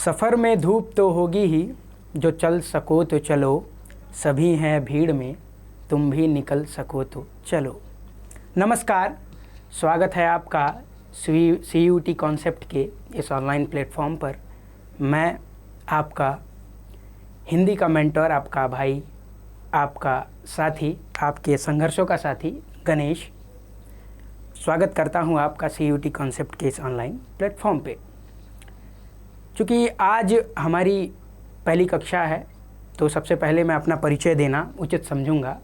सफ़र में धूप तो होगी ही, जो चल सको तो चलो, सभी हैं भीड़ में, तुम भी निकल सको तो चलो। नमस्कार, स्वागत है आपका CUT कॉन्सेप्ट के इस ऑनलाइन प्लेटफॉर्म पर। मैं आपका हिंदी का मेंटर, आपका भाई, आपका साथी, आपके संघर्षों का साथी गणेश स्वागत करता हूं आपका CUT कॉन्सेप्ट के इस ऑनलाइन प्लेटफॉर्म पे। चूँकि आज हमारी पहली कक्षा है तो सबसे पहले मैं अपना परिचय देना उचित समझूंगा।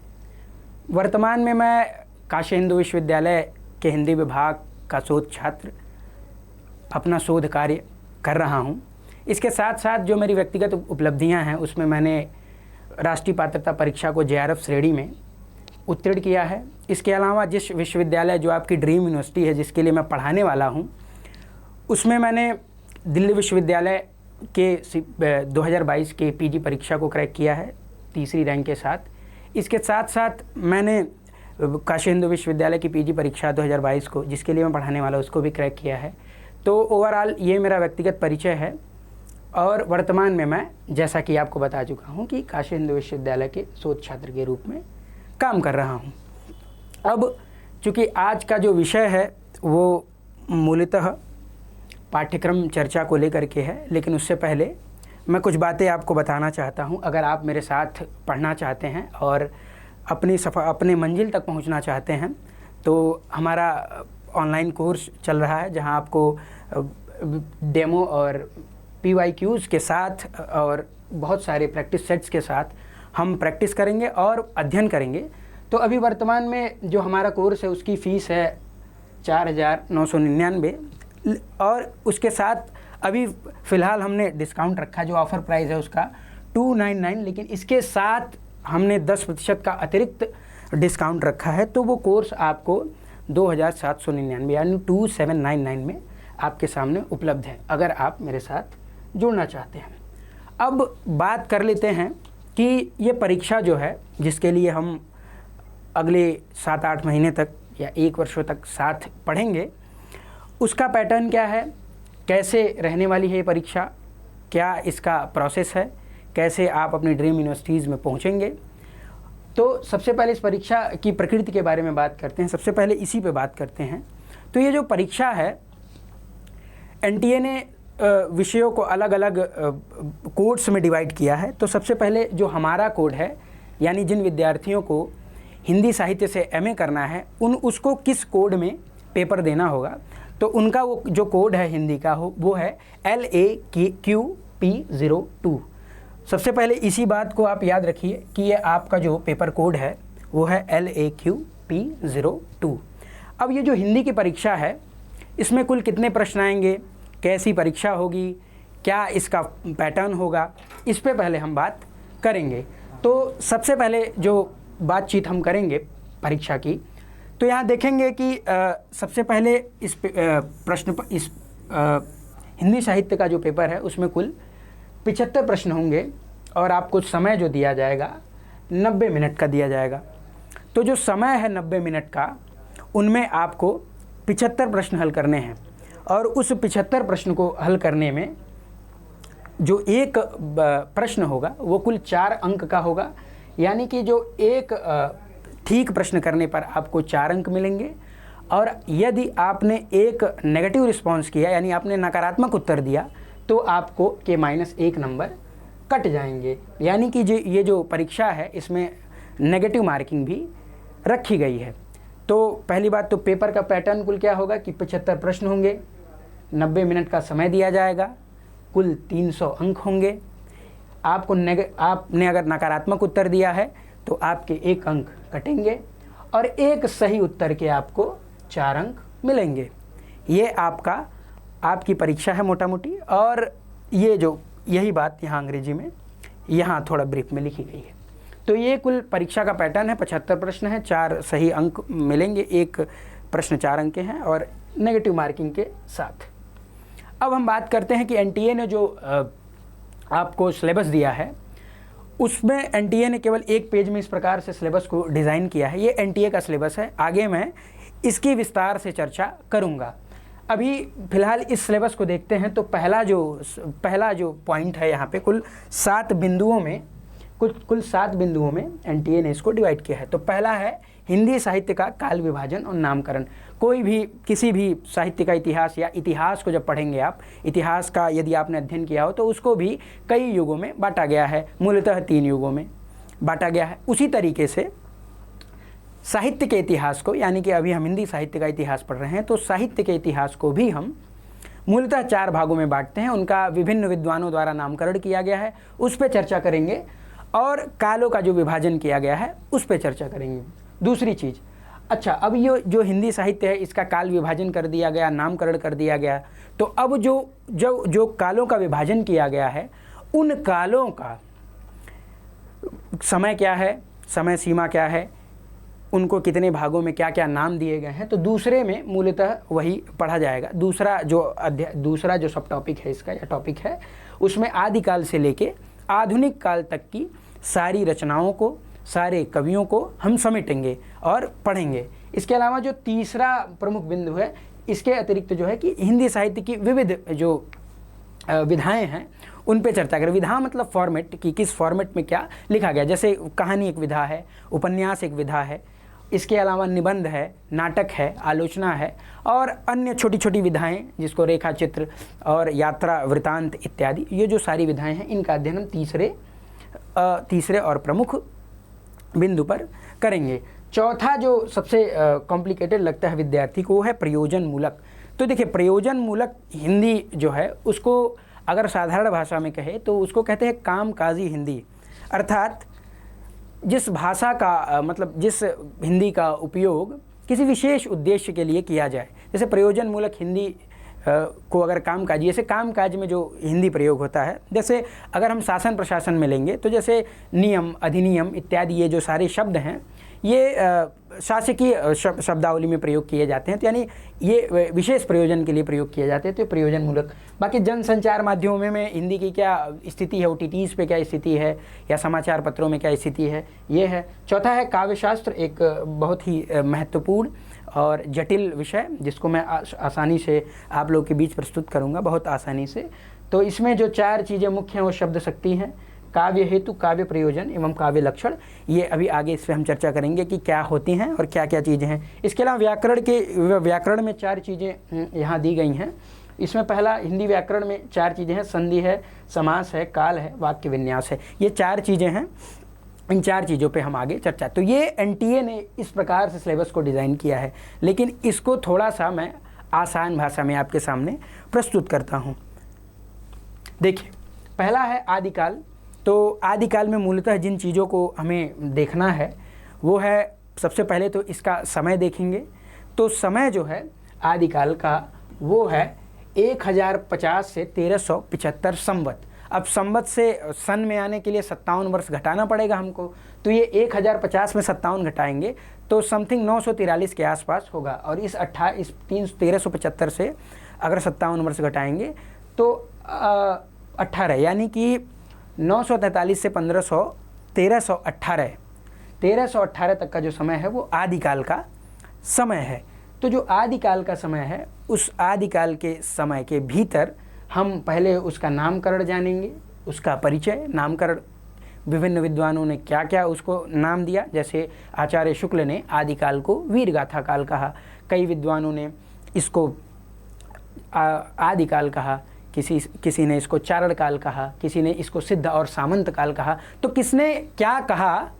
वर्तमान में मैं काशी हिंदू विश्वविद्यालय के हिंदी विभाग का शोध छात्र अपना शोध कार्य कर रहा हूं। इसके साथ साथ जो मेरी व्यक्तिगत उपलब्धियां हैं उसमें मैंने राष्ट्रीय पात्रता परीक्षा को JRF श्रेणी में उत्तीर्ण किया है। इसके अलावा जिस विश्वविद्यालय जो आपकी ड्रीम यूनिवर्सिटी है, जिसके लिए मैं पढ़ाने वाला हूं, उसमें मैंने दिल्ली विश्वविद्यालय के 2022 के PG परीक्षा को क्रैक किया है 3री रैंक के साथ। इसके साथ साथ मैंने काशी हिंदू विश्वविद्यालय की PG परीक्षा 2022 को, जिसके लिए मैं पढ़ाने वाला, उसको भी क्रैक किया है। तो ओवरऑल ये मेरा व्यक्तिगत परिचय है और वर्तमान में मैं, जैसा कि आपको बता चुका हूँ, कि काशी हिंदू विश्वविद्यालय के शोध छात्र के रूप में काम कर रहा हूँ। अब चूँकि आज का जो विषय है वो मूलतः पाठ्यक्रम चर्चा को लेकर के है, लेकिन उससे पहले मैं कुछ बातें आपको बताना चाहता हूं। अगर आप मेरे साथ पढ़ना चाहते हैं और अपने मंजिल तक पहुंचना चाहते हैं तो हमारा ऑनलाइन कोर्स चल रहा है, जहां आपको डेमो और PYQs के साथ और बहुत सारे प्रैक्टिस सेट्स के साथ हम प्रैक्टिस करेंगे और अध्ययन करेंगे। तो अभी वर्तमान में जो हमारा कोर्स है उसकी फ़ीस है 4,999 और उसके साथ अभी फ़िलहाल हमने डिस्काउंट रखा, जो ऑफ़र प्राइस है उसका 299, लेकिन इसके साथ हमने 10% का अतिरिक्त डिस्काउंट रखा है। तो वो कोर्स आपको 2,799 यानी 2,799 में आपके सामने उपलब्ध है, अगर आप मेरे साथ जुड़ना चाहते हैं। अब बात कर लेते हैं कि ये परीक्षा जो है, जिसके लिए हम अगले 7-8 महीने तक या 1 वर्षों तक साथ पढ़ेंगे, उसका पैटर्न क्या है, कैसे रहने वाली है ये परीक्षा, क्या इसका प्रोसेस है, कैसे आप अपनी ड्रीम यूनिवर्सिटीज़ में पहुंचेंगे। तो सबसे पहले इस परीक्षा की प्रकृति के बारे में बात करते हैं। सबसे पहले इसी पे बात करते हैं। तो ये जो परीक्षा है, NTA ने विषयों को अलग अलग कोड्स में डिवाइड किया है। तो सबसे पहले जो हमारा कोड है, यानी जिन विद्यार्थियों को हिंदी साहित्य से MA करना है, उसको किस कोड में पेपर देना होगा, तो उनका वो जो कोड है हिंदी का वो है LAQP02। सबसे पहले इसी बात को आप याद रखिए कि ये आपका जो पेपर कोड है वो है LAQP02। अब ये जो हिंदी की परीक्षा है, इसमें कुल कितने प्रश्न आएंगे, कैसी परीक्षा होगी, क्या इसका पैटर्न होगा, इस पे पहले हम बात करेंगे। तो सबसे पहले जो बातचीत हम करेंगे परीक्षा की, तो यहाँ देखेंगे कि सबसे पहले इस हिंदी साहित्य का जो पेपर है उसमें कुल 75 प्रश्न होंगे और आपको समय जो दिया जाएगा 90 मिनट का दिया जाएगा। तो जो समय है 90 मिनट का, उनमें आपको 75 प्रश्न हल करने हैं और उस 75 प्रश्न को हल करने में जो एक प्रश्न होगा वो कुल 4 अंक का होगा। यानी कि जो एक ठीक प्रश्न करने पर आपको 4 अंक मिलेंगे और यदि आपने एक नेगेटिव रिस्पांस किया, यानी आपने नकारात्मक उत्तर दिया, तो आपको -1 नंबर कट जाएंगे। यानी कि ये जो परीक्षा है इसमें नेगेटिव मार्किंग भी रखी गई है। तो पहली बात तो पेपर का पैटर्न कुल क्या होगा कि 75 प्रश्न होंगे, 90 मिनट का समय दिया जाएगा, कुल 300 अंक होंगे। आपने अगर नकारात्मक उत्तर दिया है तो आपके 1 अंक कटेंगे और एक सही उत्तर के आपको 4 अंक मिलेंगे। ये आपकी परीक्षा है मोटा मोटी। और यही बात यहाँ अंग्रेजी में यहाँ थोड़ा ब्रीफ में लिखी गई है। तो ये कुल परीक्षा का पैटर्न है। 75 प्रश्न है, 4 सही अंक मिलेंगे, एक प्रश्न 4 अंक के हैं और नेगेटिव मार्किंग के साथ। अब हम बात करते हैं कि NTA ने जो आपको सिलेबस दिया है, उसमें NTA ने केवल एक पेज में इस प्रकार से सिलेबस को डिज़ाइन किया है। ये NTA का सिलेबस है। आगे मैं इसकी विस्तार से चर्चा करूँगा। अभी फिलहाल इस सिलेबस को देखते हैं तो पहला जो पॉइंट है यहाँ पे कुल 7 बिंदुओं में एनटीए ने इसको डिवाइड किया है। तो पहला है हिंदी साहित्य का काल विभाजन और नामकरण। कोई भी किसी भी साहित्य का इतिहास या इतिहास को जब पढ़ेंगे आप, इतिहास का यदि आपने अध्ययन किया हो तो उसको भी कई युगों में बांटा गया है, मूलतः 3 युगों में बांटा गया है। उसी तरीके से साहित्य के इतिहास को, यानी कि अभी हम हिंदी साहित्य का इतिहास पढ़ रहे हैं, तो साहित्य के इतिहास को भी हम मूलतः 4 भागों में बांटते हैं। उनका विभिन्न विद्वानों द्वारा नामकरण किया गया है, उस पर चर्चा करेंगे, और कालों का जो विभाजन किया गया है उस पर चर्चा करेंगे। दूसरी चीज़, अच्छा, अब ये जो हिंदी साहित्य है इसका काल विभाजन कर दिया गया, नामकरण कर दिया गया, तो अब जो कालों का विभाजन किया गया है उन कालों का समय क्या है, समय सीमा क्या है, उनको कितने भागों में क्या क्या नाम दिए गए हैं, तो दूसरे में मूलतः वही पढ़ा जाएगा। दूसरा जो सब टॉपिक है इसका या टॉपिक है, उसमें आदिकाल से लेके आधुनिक काल तक की सारी रचनाओं को, सारे कवियों को हम समेटेंगे और पढ़ेंगे। इसके अलावा जो तीसरा प्रमुख बिंदु है, इसके अतिरिक्त जो है कि हिंदी साहित्य की विविध जो विधाएं हैं उन पे चर्चा करें। विधा मतलब फॉर्मेट, कि किस फॉर्मेट में क्या लिखा गया। जैसे कहानी एक विधा है, उपन्यास एक विधा है, इसके अलावा निबंध है, नाटक है, आलोचना है, और अन्य छोटी छोटी विधाएं जिसको रेखा चित्र और यात्रा वृतांत इत्यादि, ये जो सारी विधाएं हैं इनका अध्ययन हम तीसरे और प्रमुख बिंदु पर करेंगे। चौथा जो सबसे कॉम्प्लिकेटेड लगता है विद्यार्थी को, वो है प्रयोजन मूलक। तो देखिए, प्रयोजन मूलक हिंदी जो है उसको अगर साधारण भाषा में कहे तो उसको कहते हैं कामकाजी हिंदी, अर्थात जिस भाषा का मतलब जिस हिंदी का उपयोग किसी विशेष उद्देश्य के लिए किया जाए। जैसे प्रयोजन मूलक हिंदी को अगर कामकाजी, जैसे कामकाज में जो हिंदी प्रयोग होता है, जैसे अगर हम शासन प्रशासन में लेंगे तो जैसे नियम, अधिनियम इत्यादि ये जो सारे शब्द हैं ये शासकीय शब्दावली में प्रयोग किए जाते हैं, तो यानी ये विशेष प्रयोजन के लिए प्रयोग किए जाते हैं, तो प्रयोजन मूलक। बाकी जनसंचार माध्यमों में हिंदी की क्या स्थिति है, OTTs पे क्या स्थिति है, या समाचार पत्रों में क्या स्थिति है, ये है। चौथा है काव्यशास्त्र, एक बहुत ही महत्वपूर्ण और जटिल विषय जिसको मैं आसानी से आप लोग के बीच प्रस्तुत करूँगा, बहुत आसानी से। तो इसमें जो 4 चीज़ें मुख्य हैं वो शब्द शक्ति हैं, काव्य हेतु, काव्य प्रयोजन एवं काव्य लक्षण। ये अभी आगे इस पर हम चर्चा करेंगे कि क्या होती हैं और क्या क्या चीज़ें हैं। इसके अलावा व्याकरण में 4 चीज़ें यहाँ दी गई हैं। इसमें पहला, हिंदी व्याकरण में 4 चीज़ें हैं, संधि है, समास है, काल है, वाक्य विन्यास है। ये 4 चीज़ें हैं, इन 4 चीज़ों पे हम आगे चर्चा। तो ये एनटीए ने इस प्रकार से सिलेबस को डिज़ाइन किया है, लेकिन इसको थोड़ा सा मैं आसान भाषा में आपके सामने प्रस्तुत करता हूँ। देखिए, पहला है आदिकाल। तो आदिकाल में मूलतः जिन चीज़ों को हमें देखना है वो है, सबसे पहले तो इसका समय देखेंगे। तो समय जो है आदिकाल का वो है 1050 से 1375 संवत। अब संवत से सन में आने के लिए 57 वर्ष घटाना पड़ेगा हमको, तो ये 1050 में 57 घटाएंगे तो समथिंग 943 के आसपास होगा। और इस 1375 से अगर 57 वर्ष घटाएंगे तो 18, यानी कि 943 से 1318 तक का जो समय है वो आदिकाल का समय है। तो जो आदिकाल का समय है, उस आदिकाल के समय के भीतर हम पहले उसका नामकरण जानेंगे, उसका परिचय, नामकरण, विभिन्न विद्वानों ने क्या क्या उसको नाम दिया। जैसे आचार्य शुक्ल ने आदिकाल को वीरगाथा काल कहा, कई विद्वानों ने इसको आदिकाल कहा, किसी ने इसको चारण काल कहा, किसी ने इसको सिद्ध और सामंत काल कहा। तो किसने क्या कहा,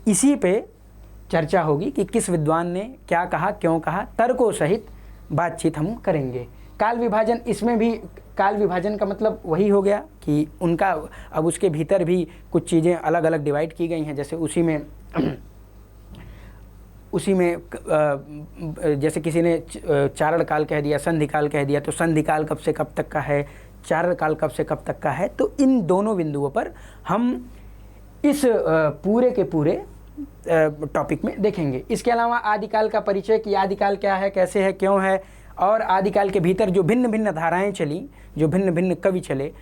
इसी पे चर्चा होगी कि किस विद्वान ने क्या कहा, क्यों कहा, तर्कों सहित बातचीत हम करेंगे। काल विभाजन, इसमें भी काल विभाजन का मतलब वही हो गया कि उनका अब उसके भीतर भी कुछ चीज़ें अलग अलग डिवाइड की गई हैं। जैसे उसी में जैसे किसी ने चारण काल कह दिया, संधि काल कह दिया, तो संधि काल कब से कब तक का है, चारण काल कब से कब तक का है। तो इन दोनों बिंदुओं पर हम इस पूरे के पूरे टॉपिक में देखेंगे। इसके अलावा आदिकाल का परिचय, कि आदिकाल क्या है, कैसे है, क्यों है, और आदिकाल के भीतर जो भिन्न भिन्न धाराएं चली, जो भिन्न भिन्न कवि चले,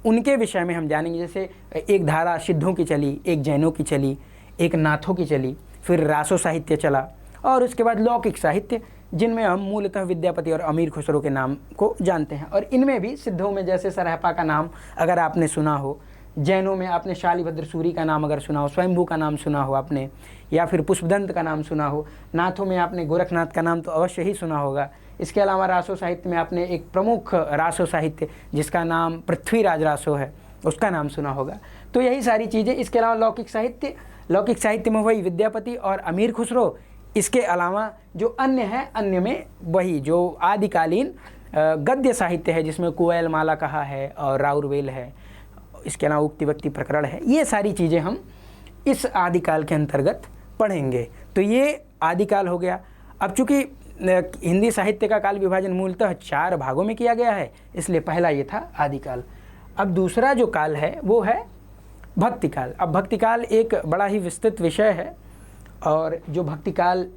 उनके विषय में हम जानेंगे। जैसे एक धारा सिद्धों की चली, एक जैनों की चली, एक नाथों की चली, फिर रासो साहित्य चला, और उसके बाद लौकिक साहित्य जिनमें हम मूलतः विद्यापति और अमीर खुसरो के नाम को जानते हैं। और इनमें भी सिद्धों में जैसे सरहपा का नाम अगर आपने सुना हो, जैनों में आपने शालिभद्र सूरी का नाम अगर सुना हो, स्वयंभू का नाम सुना हो आपने, या फिर पुष्पदंत का नाम सुना हो, नाथों में आपने गोरखनाथ का नाम तो अवश्य ही सुना होगा। इसके अलावा रासो साहित्य में आपने एक प्रमुख रासो साहित्य जिसका नाम पृथ्वीराज रासो है, उसका नाम सुना होगा। तो यही सारी चीज़ें। इसके अलावा लौकिक साहित्य में वही विद्यापति और अमीर खुसरो, इसके अलावा जो अन्य है, अन्य में वही जो आदिकालीन गद्य साहित्य है जिसमें कुवैल माला कहा है और राउरवेल है, इसके अलावा उक्ति व्यक्ति प्रकरण है, ये सारी चीज़ें हम इस आदिकाल के अंतर्गत पढ़ेंगे। तो ये आदिकाल हो गया। अब चूँकि हिंदी साहित्य का काल विभाजन मूलतः 4 भागों में किया गया है, इसलिए पहला ये था आदिकाल। अब दूसरा जो काल है वो है भक्तिकाल। अब भक्तिकाल एक बड़ा ही विस्तृत विषय है, और जो भक्तिकाल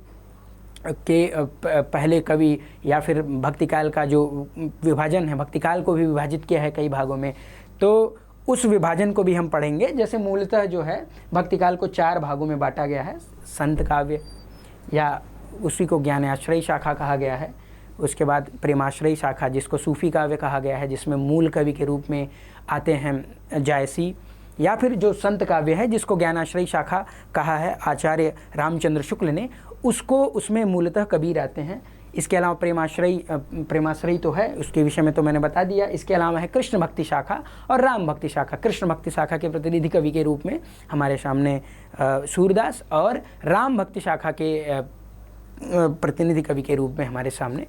के पहले कवि या फिर भक्तिकाल का जो विभाजन है, भक्तिकाल को भी विभाजित किया है कई भागों में, तो उस विभाजन को भी हम पढ़ेंगे। जैसे मूलतः जो है भक्तिकाल को 4 भागों में बांटा गया है। संत काव्य, या उसी को ज्ञानाश्रयी शाखा कहा गया है। उसके बाद प्रेमाश्रयी शाखा जिसको सूफी काव्य कहा गया है, जिसमें मूल कवि के रूप में आते हैं जायसी, या फिर जो संत काव्य है जिसको ज्ञानाश्रयी शाखा कहा है आचार्य रामचंद्र शुक्ल ने, उसको उसमें मूलतः कबीर आते हैं। इसके अलावा प्रेमाश्रयी तो है, उसके विषय में तो मैंने बता दिया। इसके अलावा है कृष्ण भक्ति शाखा और राम भक्ति शाखा। कृष्ण भक्ति शाखा के प्रतिनिधि कवि के रूप में हमारे सामने सूरदास, और राम भक्ति शाखा के प्रतिनिधि कवि के रूप में हमारे सामने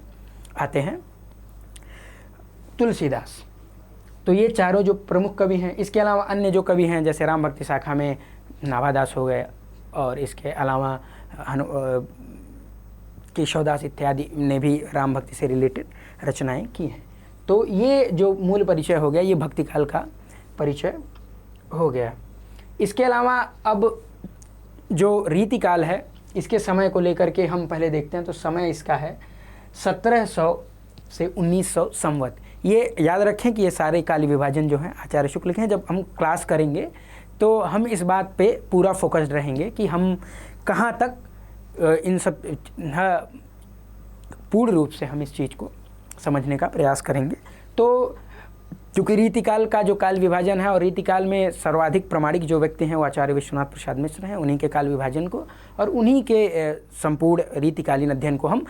आते हैं तुलसीदास। तो ये चारों जो प्रमुख कवि हैं। इसके अलावा अन्य जो कवि हैं जैसे राम भक्ति शाखा में नाभादास हो गए, और इसके अलावा केशवदास इत्यादि ने भी राम भक्ति से रिलेटेड रचनाएं की हैं। तो ये जो मूल परिचय हो गया, ये भक्तिकाल का परिचय हो गया। इसके अलावा अब जो रीतिकाल है, इसके समय को लेकर के हम पहले देखते हैं। तो समय इसका है 1700 से 1900 संवत। ये याद रखें कि ये सारे काल विभाजन जो हैं आचार्य शुक्ल के हैं। जब हम क्लास करेंगे तो हम इस बात पे पूरा फोकस्ड रहेंगे कि हम कहाँ तक इन सब पूर्ण रूप से हम इस चीज़ को समझने का प्रयास करेंगे। तो क्योंकि रीतिकाल का जो काल विभाजन है, और रीतिकाल में सर्वाधिक प्रामाणिक जो व्यक्ति हैं वो आचार्य विश्वनाथ प्रसाद मिश्र हैं, उन्हीं के काल विभाजन को और उन्हीं के संपूर्ण रीतिकालीन अध्ययन को हम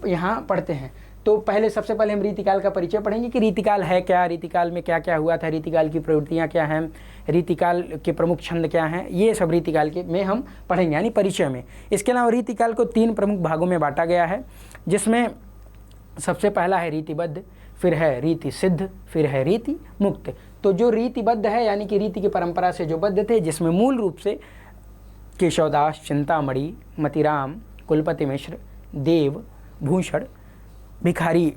यहाँ पढ़ते हैं। तो सबसे पहले हम रीतिकाल का परिचय पढ़ेंगे कि रीतिकाल है क्या, रीतिकाल में क्या क्या हुआ था, रीतिकाल की प्रवृत्तियाँ क्या हैं, रीतिकाल के प्रमुख छंद क्या हैं, ये सब रीतिकाल के में हम पढ़ेंगे, यानी परिचय में। इसके अलावा रीतिकाल को 3 प्रमुख भागों में बांटा गया है, जिसमें सबसे पहला है रीतिबद्ध, फिर है रीति सिद्ध, फिर है रीति मुक्त। तो जो रीतिबद्ध है यानी कि रीति की परंपरा से जो बद्ध थे, जिसमें मूल रूप से केशवदास, चिंतामणि, मतिराम, कुलपति मिश्र, देव, भूषण, भिखारी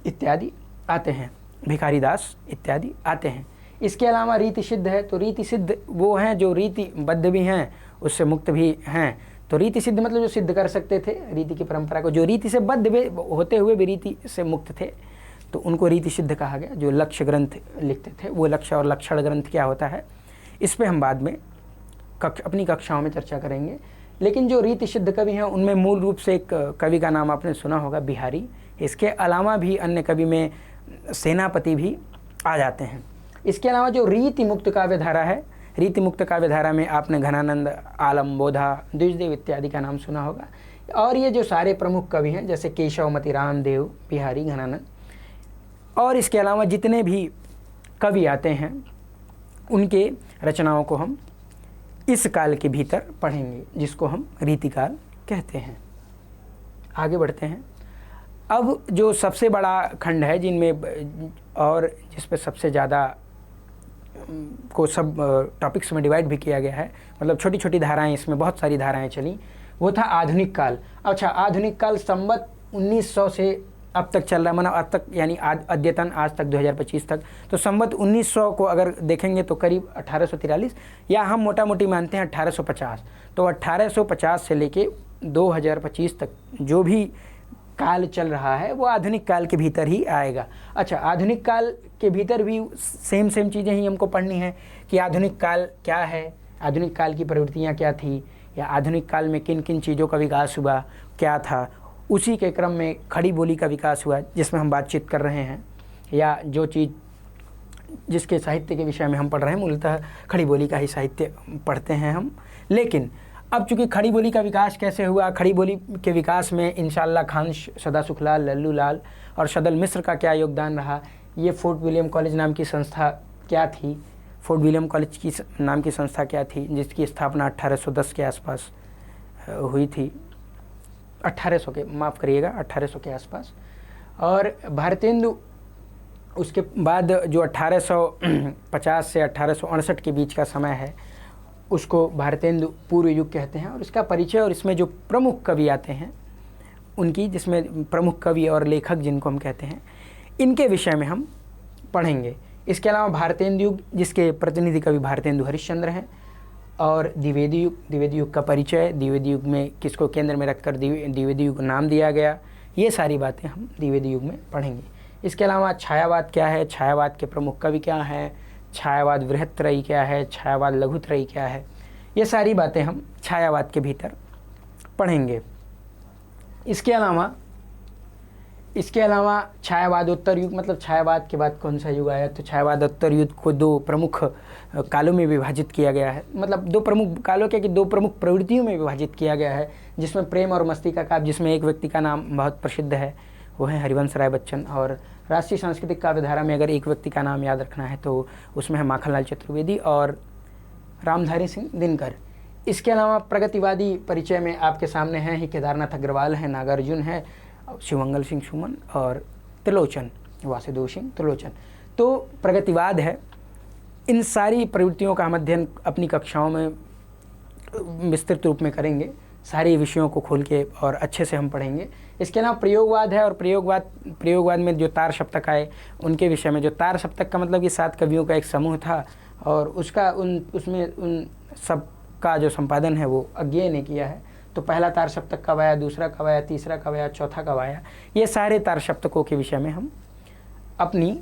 इत्यादि आते हैं, भिखारीदास इत्यादि आते हैं। इसके अलावा रीति सिद्ध है। तो रीति सिद्ध वो हैं जो रीतिबद्ध भी हैं, उससे मुक्त भी हैं। तो रीति सिद्ध मतलब जो सिद्ध कर सकते थे रीति की परंपरा को, जो रीति से बद्ध होते हुए भी रीति से मुक्त थे, तो उनको रीति सिद्ध कहा गया। जो लक्ष्य ग्रंथ लिखते थे, वो लक्ष्य और लक्षण ग्रंथ क्या होता है, इस पर हम बाद में अपनी कक्षाओं में चर्चा करेंगे। लेकिन जो रीति सिद्ध कवि हैं उनमें मूल रूप से एक कवि का नाम आपने सुना होगा, बिहारी। इसके अलावा भी अन्य कवि में सेनापति भी आ जाते हैं। इसके अलावा जो रीति मुक्त काव्यधारा है, रीति मुक्त काव्यधारा में आपने घनानंद, आलम, बोधा, द्विजदेव इत्यादि का नाम सुना होगा। और ये जो सारे प्रमुख कवि हैं जैसे केशव, मतिराम, देव, बिहारी, घनानंद, और इसके अलावा जितने भी कवि आते हैं उनके रचनाओं को हम इस काल के भीतर पढ़ेंगे, जिसको हम रीतिकाल कहते हैं। आगे बढ़ते हैं। अब जो सबसे बड़ा खंड है जिनमें और जिस पे सबसे ज़्यादा को सब टॉपिक्स में डिवाइड भी किया गया है, मतलब छोटी छोटी धाराएं, इसमें बहुत सारी धाराएं चली, वो था आधुनिक काल। अच्छा, आधुनिक काल संवत 1900 से अब तक चल रहा है, माना अब तक यानी अद्यतन आज तक 2025 तक। तो संवत 1900 को अगर देखेंगे तो करीब 1843, या हम मोटा मोटी मानते हैं 1850। तो 1850 से लेके 2025 तक जो भी काल चल रहा है वो आधुनिक काल के भीतर ही आएगा। अच्छा, आधुनिक काल के भीतर भी सेम चीज़ें ही हमको पढ़नी है कि आधुनिक काल क्या है, आधुनिक काल की प्रवृत्तियाँ क्या थी, या आधुनिक काल में किन किन चीज़ों का विकास हुआ, क्या था, उसी के क्रम में खड़ी बोली का विकास हुआ, जिसमें हम बातचीत कर रहे हैं, या जो चीज़ जिसके साहित्य के विषय में हम पढ़ रहे हैं, मूलतः खड़ी बोली का ही साहित्य पढ़ते हैं हम। लेकिन अब चूँकि खड़ी बोली का विकास कैसे हुआ, खड़ी बोली के विकास में इंशाअल्लाह खान, सदा सुखलाल, लल्लू लाल और सदल मिश्र का क्या योगदान रहा, ये फोर्ट विलियम कॉलेज नाम की संस्था क्या थी, फोर्ट विलियम कॉलेज की नाम की संस्था क्या थी, जिसकी स्थापना 1810 के आसपास हुई थी, 1800 के, माफ़ करिएगा, 1800 के आसपास। और भारतेंदु उसके बाद जो 1850 से 1868 के बीच का समय है, उसको भारतेंदु पूर्व युग कहते हैं। और इसका परिचय और इसमें जो प्रमुख कवि आते हैं उनकी, जिसमें प्रमुख कवि और लेखक जिनको हम कहते हैं, इनके विषय में हम पढ़ेंगे। इसके अलावा भारतेंदु युग, जिसके प्रतिनिधि कवि भारतेंदु हरिश्चंद्र हैं, और द्विवेदी युग, द्विवेदी युग का परिचय, द्विवेदी युग में किसको केंद्र में रखकर द्विवेदी युग नाम दिया गया, ये सारी बातें हम द्विवेदी युग में पढ़ेंगे। इसके अलावा छायावाद क्या है, छायावाद के प्रमुख कवि क्या हैं, छायावाद बृहत्त्रयी क्या है, छायावाद लघुत्रयी क्या है, ये सारी बातें हम छायावाद के भीतर पढ़ेंगे। इसके अलावा छायावादोत्तर युग, मतलब छायावाद के बाद कौन सा युग आया, तो छायावादोत्तर युग को दो प्रमुख कालों में विभाजित किया गया है। मतलब दो प्रमुख कालों क्या कि दो प्रमुख प्रवृत्तियों में विभाजित किया गया है, जिसमें प्रेम और मस्ती का काव्य, जिसमें एक व्यक्ति का नाम बहुत प्रसिद्ध है, वो है हरिवंश राय बच्चन। और राष्ट्रीय सांस्कृतिक काव्यधारा में अगर एक व्यक्ति का नाम याद रखना है तो उसमें है माखनलाल चतुर्वेदी और रामधारी सिंह दिनकर। इसके अलावा प्रगतिवादी परिचय में आपके सामने हैं ही केदारनाथ अग्रवाल हैं, नागार्जुन है, शिवमंगल सिंह सुमन और त्रिलोचन, वासुदेव सिंह त्रिलोचन। तो प्रगतिवाद है। इन सारी प्रवृत्तियों का हम अध्ययन अपनी कक्षाओं में विस्तृत रूप में करेंगे, सारे विषयों को खोल के और अच्छे से हम पढ़ेंगे। इसके अलावा प्रयोगवाद है, और प्रयोगवाद में जो तार सप्तक आए उनके विषय में, जो तार सप्तक का मतलब कि 7 कवियों का एक समूह था, और उसका उसमें उन सब का जो संपादन है वो अज्ञेय ने किया है। तो पहला तार सप्तक कब आया, दूसरा कब आया, तीसरा कब आया, चौथा कब आया, ये सारे तार सप्तकों के विषय में हम अपनी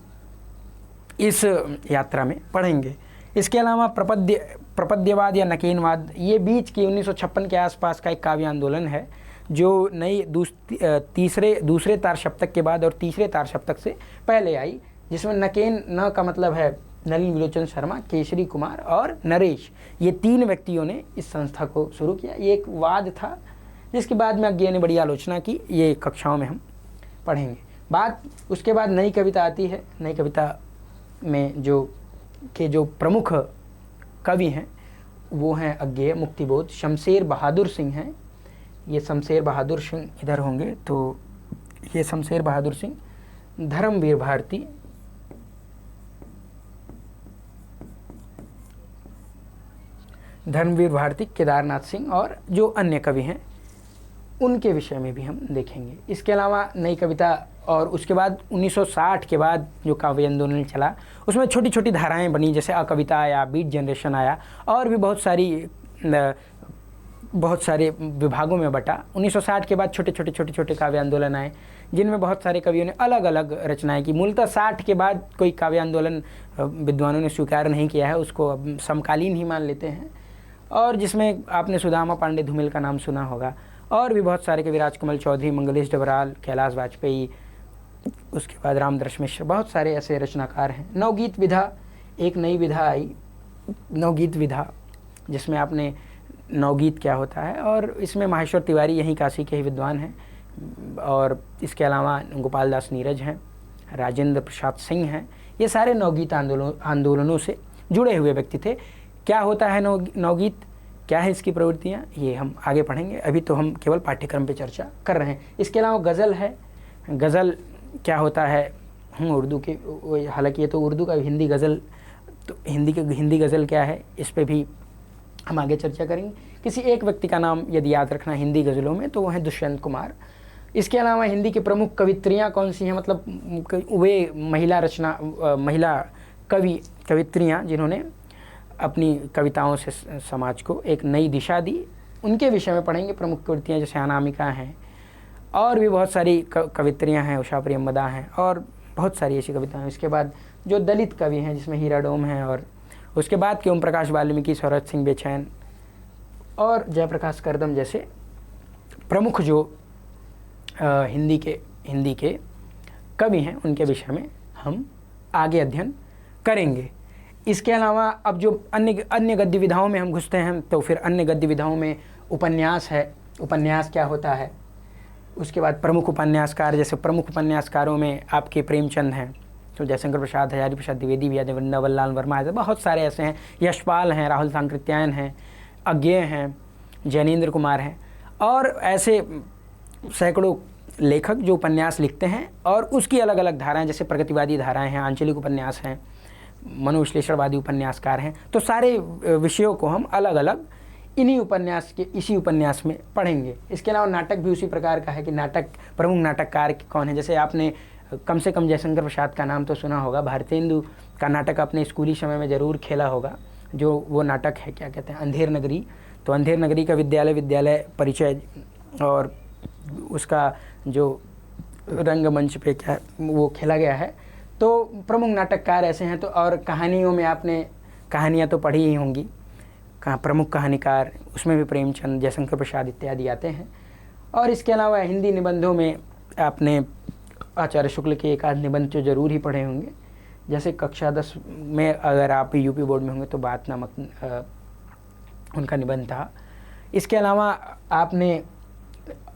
इस यात्रा में पढ़ेंगे। इसके अलावा प्रपद्यवाद या नकेनवाद, ये बीच की 1956 के आसपास का एक काव्य आंदोलन है, जो नई दूसरे तार सप्तक के बाद और तीसरे तार सप्तक से पहले आई, जिसमें नकेन न का मतलब है नलिन विलोचन शर्मा, केसरी कुमार और नरेश, ये 3 व्यक्तियों ने इस संस्था को शुरू किया। ये एक वाद था जिसके बाद में अज्ञेय ने बड़ी आलोचना की, ये कक्षाओं में हम पढ़ेंगे। उसके बाद नई कविता आती है। नई कविता में जो प्रमुख कवि हैं वो हैं अज्ञेय, मुक्तिबोध, शमशेर बहादुर सिंह हैं। ये शमशेर बहादुर सिंह इधर होंगे, तो ये शमशेर बहादुर सिंह, धर्मवीर भारती, केदारनाथ सिंह और जो अन्य कवि हैं उनके विषय में भी हम देखेंगे। इसके अलावा नई कविता, और उसके बाद 1960 के बाद जो काव्य आंदोलन चला उसमें छोटी छोटी धाराएं बनी, जैसे अकविता आया, बीट जनरेशन आया, और भी बहुत सारे विभागों में बटा। 1960 के बाद छोटे काव्य आंदोलन आए, जिनमें बहुत सारे कवियों ने अलग अलग रचनाएं की। मूलतः 60 के बाद कोई काव्य आंदोलन विद्वानों ने स्वीकार नहीं किया है, उसको अब समकालीन ही मान लेते हैं, और जिसमें आपने सुदामा पांडे धूमिल का नाम सुना होगा, और भी बहुत सारे कवि, राजकमल चौधरी, मंगलेश डबराल, कैलाश वाजपेयी, उसके बाद रामदर्श मिश्र, बहुत सारे ऐसे रचनाकार हैं। नवगीत विधा, एक नई विधा आई, नवगीत विधा, जिसमें आपने नवगीत क्या होता है, और इसमें माहेश्वर तिवारी यहीं काशी के ही विद्वान हैं, और इसके अलावा गोपाल दास नीरज हैं, राजेंद्र प्रसाद सिंह हैं। ये सारे नवगीत आंदोलनों से जुड़े हुए व्यक्ति थे। क्या होता है नवगीत, क्या है इसकी प्रवृत्तियाँ, ये हम आगे पढ़ेंगे। अभी तो हम केवल पाठ्यक्रम पे चर्चा कर रहे हैं। इसके अलावा गज़ल है। गज़ल क्या होता है, उर्दू के, हालांकि ये तो उर्दू का, हिंदी गज़ल, तो हिंदी गज़ल क्या है, इस पे भी हम आगे चर्चा करेंगे। किसी एक व्यक्ति का नाम यदि याद रखना हिंदी गज़लों में, तो वो है दुष्यंत कुमार। इसके अलावा हिंदी की प्रमुख कवित्रियाँ कौन सी हैं, मतलब वे महिला कवित्रियाँ जिन्होंने अपनी कविताओं से समाज को एक नई दिशा दी, उनके विषय में पढ़ेंगे। प्रमुख कवित्रियाँ जैसे अनामिका हैं, और भी बहुत सारी कवित्रियाँ हैं, उषा प्रियमदा हैं, और बहुत सारी ऐसी कविताएं। इसके बाद जो दलित कवि हैं, जिसमें हीरा डोम हैं, और उसके बाद के ओम प्रकाश वाल्मीकि, सौरभ सिंह बेचैन और जयप्रकाश करदम जैसे प्रमुख जो हिंदी के कवि हैं उनके विषय में हम आगे अध्ययन करेंगे। इसके अलावा अब जो अन्य गद्य विधाओं में हम घुसते हैं तो फिर अन्य गद्य विधाओं में उपन्यास है, उपन्यास क्या होता है। उसके बाद प्रमुख उपन्यासकार, जैसे प्रमुख उपन्यासकारों में आपके प्रेमचंद हैं, तो जयशंकर प्रसाद, हजारी प्रसाद द्विवेदी भी है, नवललाल वर्मा है, बहुत सारे ऐसे हैं, यशपाल हैं, राहुल सांकृत्यायन हैं, अज्ञेय हैं, जैनेन्द्र कुमार हैं, और ऐसे सैकड़ों लेखक जो उपन्यास लिखते हैं और उसकी अलग अलग धाराएं, जैसे प्रगतिवादी धाराएं हैं, आंचलिक उपन्यास हैं, मनोविश्लेषणवादी उपन्यासकार हैं। तो सारे विषयों को हम अलग अलग इसी उपन्यास में पढ़ेंगे। इसके अलावा नाटक भी उसी प्रकार का है कि प्रमुख नाटककार कौन है। जैसे आपने कम से कम जयशंकर प्रसाद का नाम तो सुना होगा, भारतेंदु का नाटक अपने स्कूली समय में ज़रूर खेला होगा, जो वो नाटक है क्या कहते हैं, अंधेर नगरी। तो अंधेर नगरी का विद्यालय परिचय और उसका जो रंगमंच पे क्या वो खेला गया है। तो प्रमुख नाटककार ऐसे हैं। तो और कहानियों में आपने कहानियाँ तो पढ़ी ही होंगी, प्रमुख कहानीकार उसमें भी प्रेमचंद, जयशंकर प्रसाद इत्यादि आते हैं। और इसके अलावा हिंदी निबंधों में आपने आचार्य शुक्ल के एक आध निबंध तो ज़रूर ही पढ़े होंगे। जैसे कक्षा 10 में अगर आप यूपी बोर्ड में होंगे तो बात नामक उनका निबंध था। इसके अलावा आपने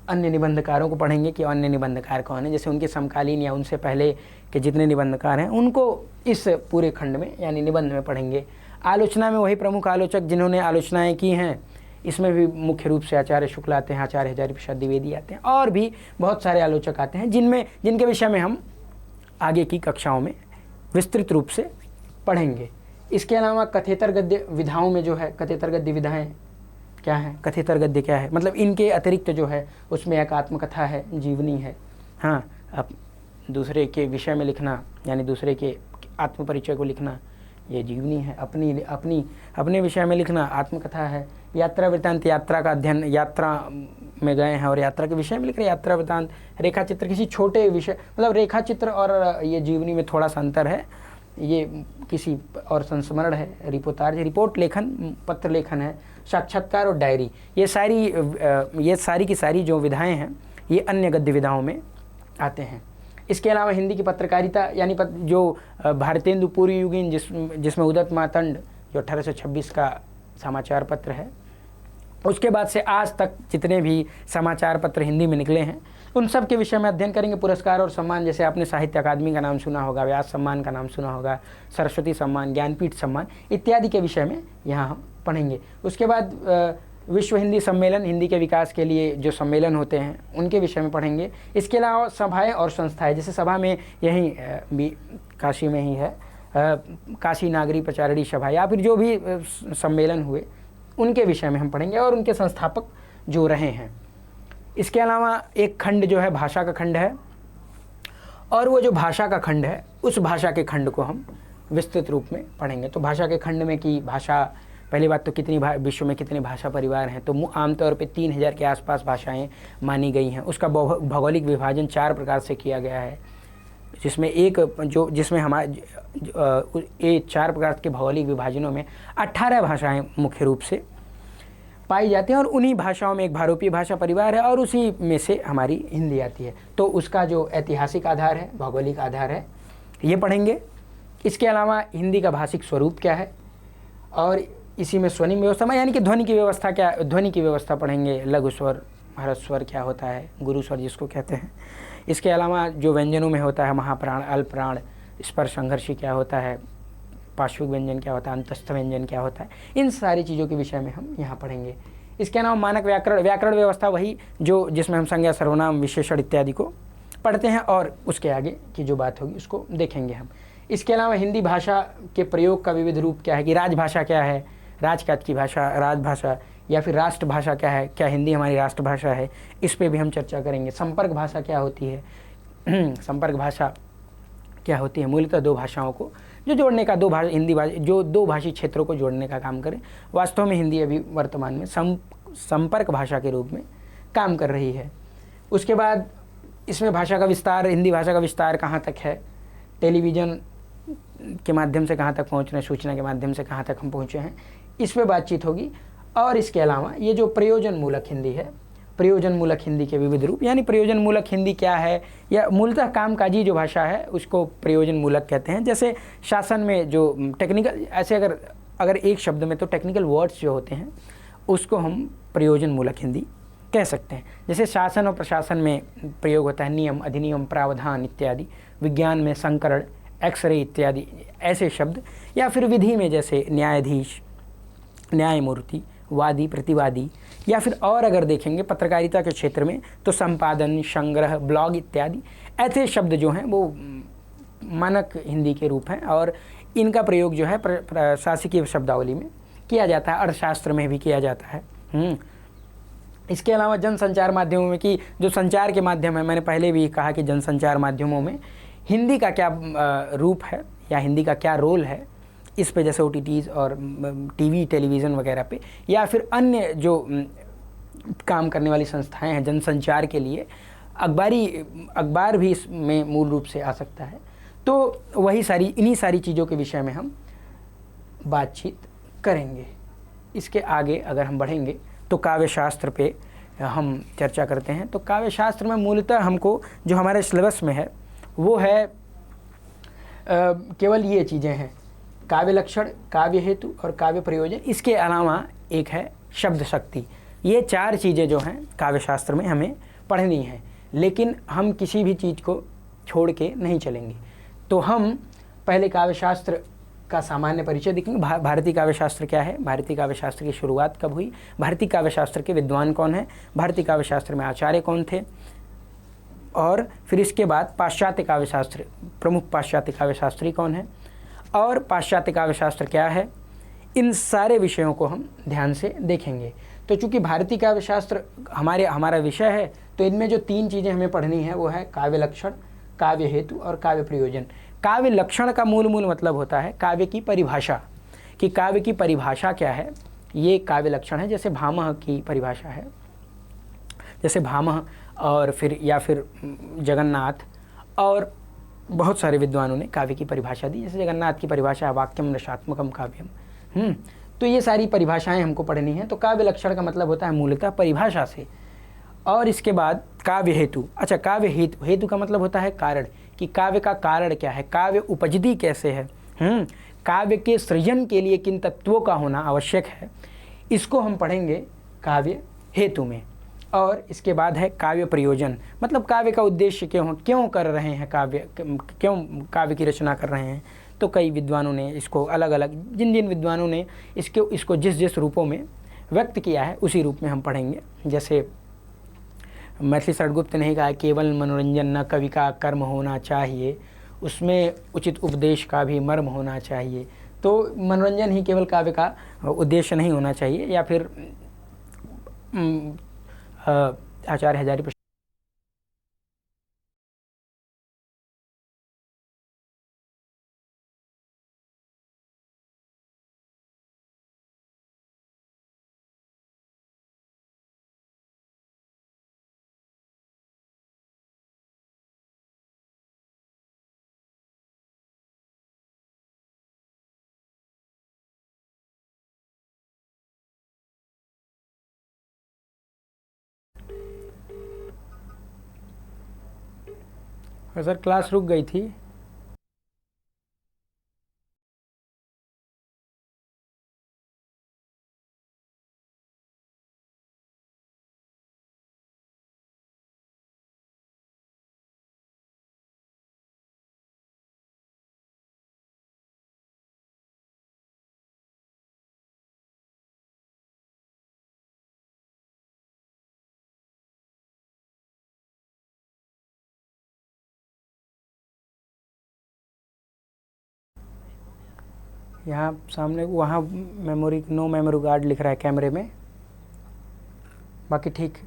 अन्य निबंधकारों को पढ़ेंगे कि अन्य निबंधकार कौन है, जैसे उनके समकालीन या उनसे पहले के जितने निबंधकार हैं उनको इस पूरे खंड में यानी निबंध में पढ़ेंगे। आलोचना में वही प्रमुख आलोचक जिन्होंने आलोचनाएं की हैं, इसमें भी मुख्य रूप से आचार्य शुक्ल आते हैं, आचार्य हजारी प्रसाद द्विवेदी आते हैं, और भी बहुत सारे आलोचक आते हैं जिनके विषय में हम आगे की कक्षाओं में विस्तृत रूप से पढ़ेंगे। इसके अलावा कथेतर गद्य विधाओं में जो है, कथेतर गद्य विधाएँ क्या है, कथेतर गद्य क्या है, मतलब इनके अतिरिक्त जो है उसमें एक आत्मकथा है, जीवनी है। हाँ, अब दूसरे के विषय में लिखना यानी दूसरे के आत्मपरिचय को लिखना ये जीवनी है, अपने विषय में लिखना आत्मकथा है। यात्रा वृत्तांत, यात्रा का अध्ययन, यात्रा में गए हैं और यात्रा के विषय में लिख रहे हैं, यात्रा वृत्तांत। रेखा चित्र किसी छोटे विषय, मतलब रेखा चित्र और ये जीवनी में थोड़ा सा अंतर है, ये किसी और संस्मरण है, रिपोर्ट लेखन, पत्र लेखन है, साक्षात्कार और डायरी। ये सारी की सारी जो विधाएं हैं ये अन्य गद्य विधाओं में आते हैं। इसके अलावा हिंदी की पत्रकारिता यानी जो भारतेंदु पूर्व युगीन जिसमें उदत मातंड जो 1826 का समाचार पत्र है, उसके बाद से आज तक जितने भी समाचार पत्र हिंदी में निकले हैं उन सब के विषय में अध्ययन करेंगे। पुरस्कार और सम्मान, जैसे आपने साहित्य अकादमी का नाम सुना होगा, व्यास सम्मान का नाम सुना होगा, सरस्वती सम्मान, ज्ञानपीठ सम्मान इत्यादि के विषय में यहाँ हम पढ़ेंगे। उसके बाद विश्व हिंदी सम्मेलन, हिंदी के विकास के लिए जो सम्मेलन होते हैं उनके विषय में पढ़ेंगे। इसके अलावा सभाएं और संस्थाएं, जैसे सभा में यहीं भी काशी में ही है काशी नागरी प्रचारणी सभा या फिर जो भी सम्मेलन हुए उनके विषय में हम पढ़ेंगे और उनके संस्थापक जो रहे हैं। इसके अलावा एक खंड जो है भाषा का खंड है, और वो जो भाषा का खंड है उस भाषा के खंड को हम विस्तृत रूप में पढ़ेंगे। तो भाषा के खंड में कि भाषा, पहली बात तो विश्व में कितने भाषा परिवार हैं, तो आमतौर पे 3000 के आसपास भाषाएं मानी गई हैं। उसका भौगोलिक विभाजन 4 प्रकार से किया गया है, जिसमें हमारे 4 प्रकार के भौगोलिक विभाजनों में 18 भाषाएं मुख्य रूप से पाई जाती हैं, और उन्हीं भाषाओं में एक भारोपीय भाषा परिवार है और उसी में से हमारी हिंदी आती है। तो उसका जो ऐतिहासिक आधार है, भौगोलिक आधार है, ये पढ़ेंगे। इसके अलावा हिंदी का भाषिक स्वरूप क्या है, और इसी में स्वनिम व्यवस्था यानी कि ध्वनि की व्यवस्था क्या, ध्वनि की व्यवस्था पढ़ेंगे। लघु स्वर, ह्रस्व स्वर क्या होता है, गुरु स्वर जिसको कहते हैं। इसके अलावा जो व्यंजनों में होता है, महाप्राण, अल्पप्राण, स्पर्श संघर्षी क्या होता है, पार्श्विक व्यंजन क्या होता है, अंतस्थ व्यंजन क्या होता है, इन सारी चीज़ों के विषय में हम यहाँ पढ़ेंगे। इसके अलावा मानक व्याकरण व्यवस्था, वही जो जिसमें हम संज्ञा, सर्वनाम, विशेषण इत्यादि को पढ़ते हैं, और उसके आगे की जो बात होगी उसको देखेंगे हम। इसके अलावा हिंदी भाषा के प्रयोग का विविध रूप क्या है, कि राजभाषा क्या है, राजकाज की भाषा, राजभाषा, या फिर राष्ट्रभाषा क्या है, क्या हिंदी हमारी राष्ट्रभाषा है, इस पे भी हम चर्चा करेंगे। संपर्क भाषा क्या होती है संपर्क भाषा क्या होती है, मूलतः 2 भाषाओं को जो जोड़ने का, हिंदी भाषा जो 2 भाषी क्षेत्रों को जोड़ने का काम करें। वास्तव में हिंदी अभी वर्तमान में संपर्क भाषा के रूप में काम कर रही है। उसके बाद इसमें भाषा का विस्तार, हिंदी भाषा का विस्तार कहाँ तक है, टेलीविज़न के माध्यम से कहाँ तक पहुँच रहे हैं, सूचना के माध्यम से कहाँ तक हम पहुँचे हैं, इस पर बातचीत होगी। और इसके अलावा ये जो प्रयोजन मूलक हिंदी है, प्रयोजन मूलक हिंदी के विविध रूप। यानी प्रयोजन मूलक हिंदी क्या है, या मूलतः कामकाजी जो भाषा है उसको प्रयोजन मूलक कहते हैं। जैसे शासन में जो टेक्निकल, ऐसे अगर एक शब्द में तो टेक्निकल वर्ड्स जो होते हैं उसको हम प्रयोजन मूलक हिंदी कह सकते हैं। जैसे शासन और प्रशासन में प्रयोग होता है नियम, अधिनियम, प्रावधान इत्यादि। विज्ञान में संकरण, एक्सरे इत्यादि ऐसे शब्द। या फिर विधि में जैसे न्यायाधीश, न्यायमूर्ति, वादी, प्रतिवादी। या फिर और अगर देखेंगे पत्रकारिता के क्षेत्र में तो संपादन, संग्रह, ब्लॉग इत्यादि ऐसे शब्द जो हैं वो मानक हिंदी के रूप हैं और इनका प्रयोग जो है प्रशासकीय शब्दावली में किया जाता है, अर्थशास्त्र में भी किया जाता है। इसके अलावा जनसंचार माध्यमों में कि जो संचार के माध्यम है, मैंने पहले भी कहा कि जनसंचार माध्यमों में हिंदी का क्या रूप है या हिंदी का क्या रोल है, इस पे जैसे OTTs और टीवी, टेलीविज़न वगैरह पे, या फिर अन्य जो काम करने वाली संस्थाएं हैं जनसंचार के लिए, अखबार भी इसमें मूल रूप से आ सकता है। तो वही सारी, इन्हीं सारी चीज़ों के विषय में हम बातचीत करेंगे। इसके आगे अगर हम बढ़ेंगे तो काव्य शास्त्र पे हम चर्चा करते हैं। तो काव्य शास्त्र में मूलतः हमको जो हमारे सिलेबस में है वो है केवल ये चीज़ें हैं, काव्य लक्षण, काव्य हेतु और काव्य प्रयोजन। इसके अलावा एक है शब्द शक्ति। ये 4 चीज़ें जो हैं काव्य शास्त्र में हमें पढ़नी हैं, लेकिन हम किसी भी चीज़ को छोड़ के नहीं चलेंगे। तो हम पहले काव्य शास्त्र का सामान्य परिचय देखेंगे। भारतीय काव्य शास्त्र क्या है, भारतीय काव्य शास्त्र की शुरुआत कब हुई, भारतीय काव्य शास्त्र के विद्वान कौन हैं, भारतीय काव्य शास्त्र में आचार्य कौन थे, और फिर इसके बाद पाश्चात्य काव्य शास्त्र, प्रमुख पाश्चात्य काव्य शास्त्री कौन है और पाश्चात्य काव्य शास्त्र क्या है। इन सारे विषयों को हम ध्यान से देखेंगे। तो चूँकि भारतीय काव्य शास्त्र हमारा विषय है, तो इनमें जो 3 चीज़ें हमें पढ़नी है वो है काव्य लक्षण, काव्य हेतु और काव्य प्रयोजन। काव्य लक्षण का मूल मतलब होता है काव्य की परिभाषा, कि काव्य की परिभाषा क्या है, ये काव्य लक्षण है। जैसे भामह की परिभाषा है, जैसे भामह और फिर या फिर जगन्नाथ और बहुत सारे विद्वानों ने काव्य की परिभाषा दी। जैसे जगन्नाथ की परिभाषा है वाक्यम रसात्मकम काव्यम। तो ये सारी परिभाषाएं हमको पढ़नी हैं। तो काव्य लक्षण का मतलब होता है मूलतः परिभाषा से। और इसके बाद काव्य हेतु। अच्छा, काव्य हेतु, हेतु का मतलब होता है कारण, कि काव्य का कारण क्या है, काव्य उपजती कैसे है, काव्य के सृजन के लिए किन तत्वों का होना आवश्यक है, इसको हम पढ़ेंगे काव्य हेतु में। और इसके बाद है काव्य प्रयोजन, मतलब काव्य का उद्देश्य क्यों कर रहे हैं काव्य, क्यों काव्य की रचना कर रहे हैं। तो कई विद्वानों ने इसको अलग अलग, जिन विद्वानों ने इसको जिस रूपों में व्यक्त किया है उसी रूप में हम पढ़ेंगे। जैसे मैथिली षडगुप्त ने कहा केवल मनोरंजन न कवि का कर्म होना चाहिए, उसमें उचित उपदेश का भी मर्म होना चाहिए। तो मनोरंजन ही केवल काव्य का उद्देश्य नहीं होना चाहिए। या फिर आचार्य हजारी सर क्लास रुक गई थी। यहाँ सामने वहाँ मेमोरी, नो मेमोरी कार्ड लिख रहा है कैमरे में, बाकी ठीक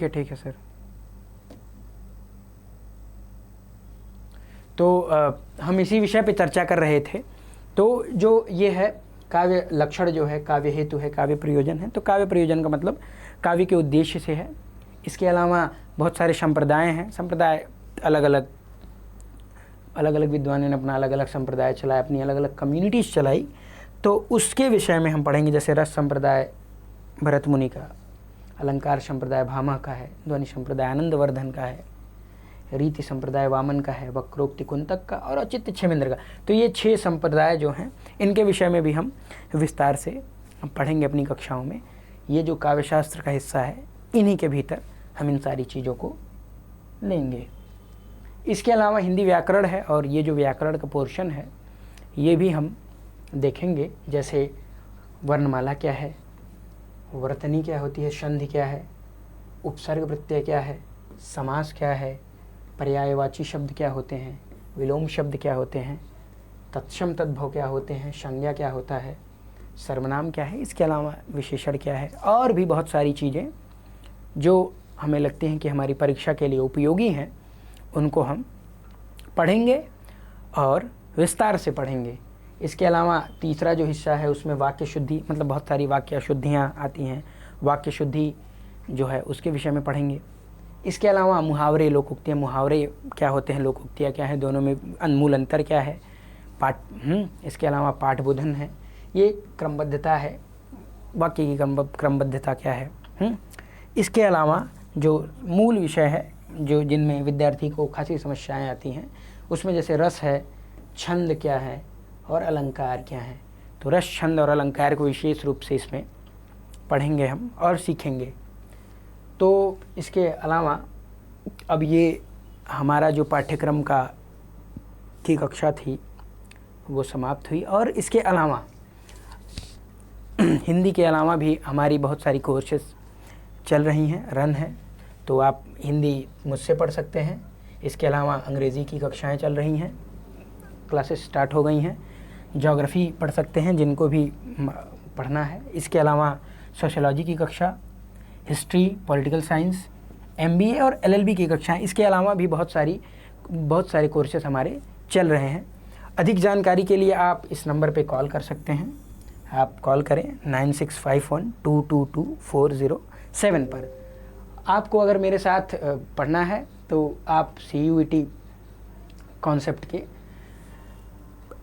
है सर। तो हम इसी विषय पे चर्चा कर रहे थे। तो जो ये है काव्य लक्षण जो है, काव्य हेतु है, काव्य प्रयोजन है। तो काव्य प्रयोजन का मतलब काव्य के उद्देश्य से है। इसके अलावा बहुत सारे संप्रदाय हैं, संप्रदाय अलग अलग विद्वानों ने अपना अलग अलग संप्रदाय चलाया, अपनी अलग अलग कम्युनिटीज़ चलाई। तो उसके विषय में हम पढ़ेंगे, जैसे रस संप्रदाय भरत मुनि का, अलंकार संप्रदाय भामा का है, ध्वनि संप्रदाय आनंदवर्धन का है, रीति संप्रदाय वामन का है, वक्रोक्ति कुंतक का और औचित्य क्षेमेंद्र का। तो ये 6 संप्रदाय जो हैं इनके विषय में भी हम विस्तार से पढ़ेंगे अपनी कक्षाओं में। ये जो काव्यशास्त्र का हिस्सा है इन्हीं के भीतर हम इन सारी चीज़ों को लेंगे। इसके अलावा हिंदी व्याकरण है, और ये जो व्याकरण का पोर्शन है ये भी हम देखेंगे, जैसे वर्णमाला क्या है, वर्तनी क्या होती है, संधि क्या है, उपसर्ग प्रत्यय क्या है, समास क्या है, पर्यायवाची शब्द क्या होते हैं, विलोम शब्द क्या होते हैं, तत्सम तद्भव क्या होते हैं, संज्ञा क्या होता है, सर्वनाम क्या है, इसके अलावा विशेषण क्या है, और भी बहुत सारी चीज़ें जो हमें लगती हैं कि हमारी परीक्षा के लिए उपयोगी हैं, उनको हम पढ़ेंगे और विस्तार से पढ़ेंगे। इसके अलावा तीसरा जो हिस्सा है उसमें वाक्य शुद्धि, मतलब बहुत सारी वाक्य शुद्धियाँ आती हैं, वाक्य शुद्धि जो है उसके विषय में पढ़ेंगे। इसके अलावा मुहावरे, लोकोक्तियाँ, मुहावरे क्या होते हैं, लोकोक्तियाँ क्या है, दोनों में मूल अंतर क्या है, इसके अलावा पाठबोधन है, ये क्रमबद्धता है, वाक्य की क्रमबद्धता क्या है। इसके अलावा जो मूल विषय है, जो जिनमें विद्यार्थी को खासी समस्याएं आती हैं, उसमें जैसे रस है, छंद क्या है और अलंकार क्या है। तो रस, छंद और अलंकार को विशेष रूप से इसमें पढ़ेंगे हम और सीखेंगे। तो इसके अलावा अब ये हमारा जो पाठ्यक्रम की कक्षा थी वो समाप्त हुई, और इसके अलावा हिंदी के अलावा भी हमारी बहुत सारी कोर्सेस चल रही हैं, रन है, तो आप हिंदी मुझसे पढ़ सकते हैं। इसके अलावा अंग्रेज़ी की कक्षाएं चल रही हैं, क्लासेस स्टार्ट हो गई हैं। ज्योग्राफी पढ़ सकते हैं जिनको भी पढ़ना है। इसके अलावा सोशियोलॉजी की कक्षा, हिस्ट्री, पॉलिटिकल साइंस, MBA और LLB की कक्षाएं, इसके अलावा भी बहुत सारे कोर्सेस हमारे चल रहे हैं। अधिक जानकारी के लिए आप इस नंबर पे कॉल कर सकते हैं। आप कॉल करें 9651222407 पर। आपको अगर मेरे साथ पढ़ना है तो आप CUET कॉन्सेप्ट के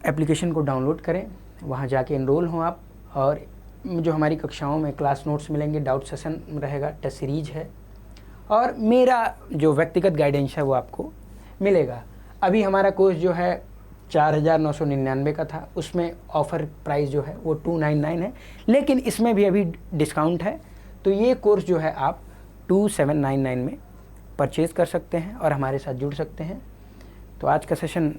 एप्लीकेशन को डाउनलोड करें, वहाँ जाके इनरोल हों आप, और जो हमारी कक्षाओं में क्लास नोट्स मिलेंगे, डाउट सेशन रहेगा, टेस्ट सीरीज है, और मेरा जो व्यक्तिगत गाइडेंस है वो आपको मिलेगा। अभी हमारा कोर्स जो है 4999 का था, उसमें ऑफ़र प्राइस जो है वो 299 है, लेकिन इसमें भी अभी डिस्काउंट है, तो ये कोर्स जो है आप 2799 में परचेज़ कर सकते हैं और हमारे साथ जुड़ सकते हैं। तो आज का सेशन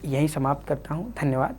यहीं समाप्त करता हूँ। धन्यवाद।